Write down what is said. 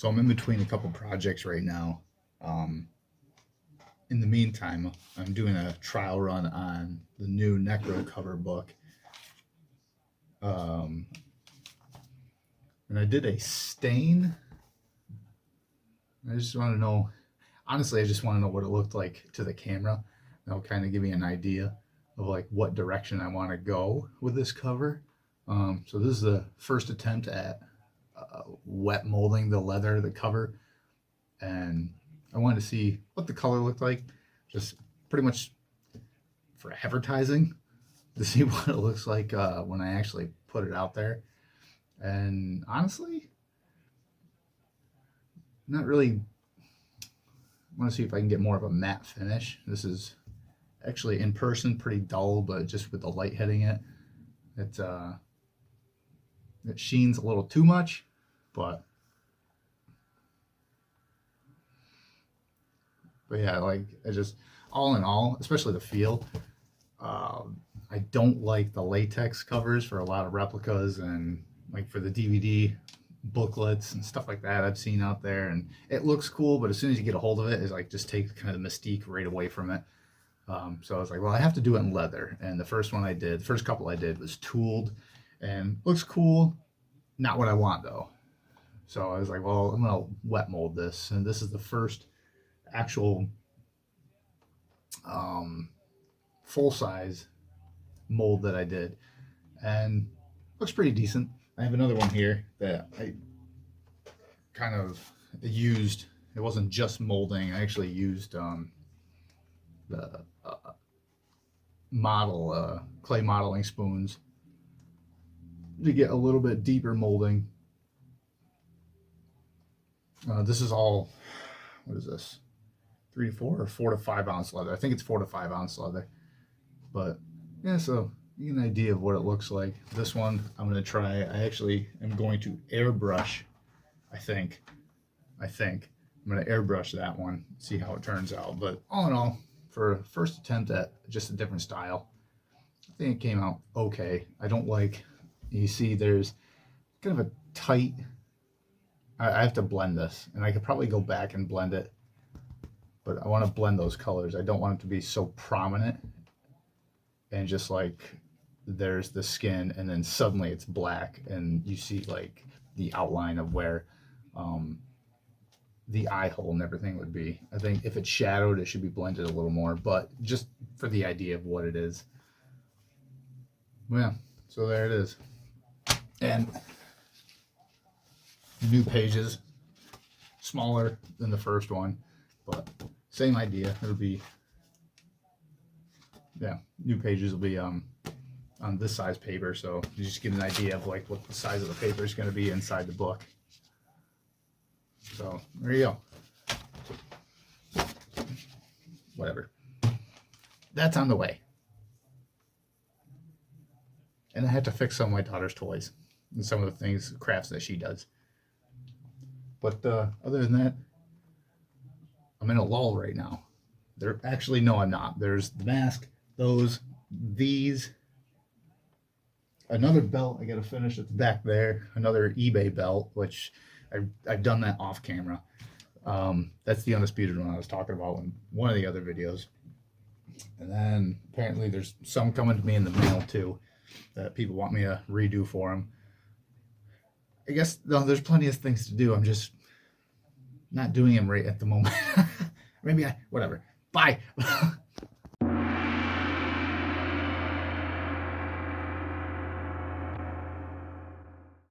So I'm in between a couple projects right now. Um, in the meantime, I'm doing a trial run on the new Necro cover book. Um, and I did a stain. I just want to know, honestly, I just want to know what it looked like to the camera. That'll kind of give me an idea of like what direction I want to go with this cover. So this is the first attempt at wet molding the leather, the cover, and I wanted to see what the color looked like, just pretty much for advertising, to see what it looks like when I actually put it out there. And honestly, not really. I want to see if I can get more of a matte finish. This is actually in person pretty dull, but just with the light hitting it, it sheens a little too much, but yeah, like I just, all in all, especially the feel, I don't like the latex covers for a lot of replicas and like for the DVD booklets and stuff like that I've seen out there, and it looks cool, but as soon as you get a hold of it, it's like just takes kind of the mystique right away from it. So I was like, well, I have to do it in leather, and the first couple I did was tooled, and looks cool. Not what I want though. So I was like, well, I'm gonna wet mold this, and this is the first actual full size mold that I did, and looks pretty decent. I have another one here that I kind of used. It wasn't just molding. I actually used the clay modeling spoons to get a little bit deeper molding. This is all, what is this? 3 to 4 or 4 to 5 ounce leather. I think it's 4 to 5 ounce leather. But yeah, so you get an idea of what it looks like. This one I'm going to try. I actually am going to airbrush. I think I'm going to airbrush that one, see how it turns out. But all in all, for a first attempt at just a different style, I think it came out okay. I don't like, you see there's kind of a tight, I have to blend this, and I could probably go back and blend it, but I want to blend those colors. I don't want it to be so prominent and just like there's the skin and then suddenly it's black and you see like the outline of where the eye hole and everything would be. I think if it's shadowed, it should be blended a little more, but just for the idea of what it is. Yeah, so there it is. And new pages, smaller than the first one, but same idea. It'll be, yeah, new pages will be on this size paper, so you just get an idea of like what the size of the paper is going to be inside the book. So there you go. Whatever. That's on the way. And I had to fix some of my daughter's toys and some of the things, crafts that she does. But other than that, I'm in a lull right now. Actually, no, I'm not. There's the mask, these, another belt I got to finish at the back there, another eBay belt, which I've done that off camera. That's the undisputed one I was talking about in one of the other videos. And then apparently there's some coming to me in the mail too that people want me to redo for them. I guess no, there's plenty of things to do. I'm just not doing them right at the moment. Maybe whatever. Bye.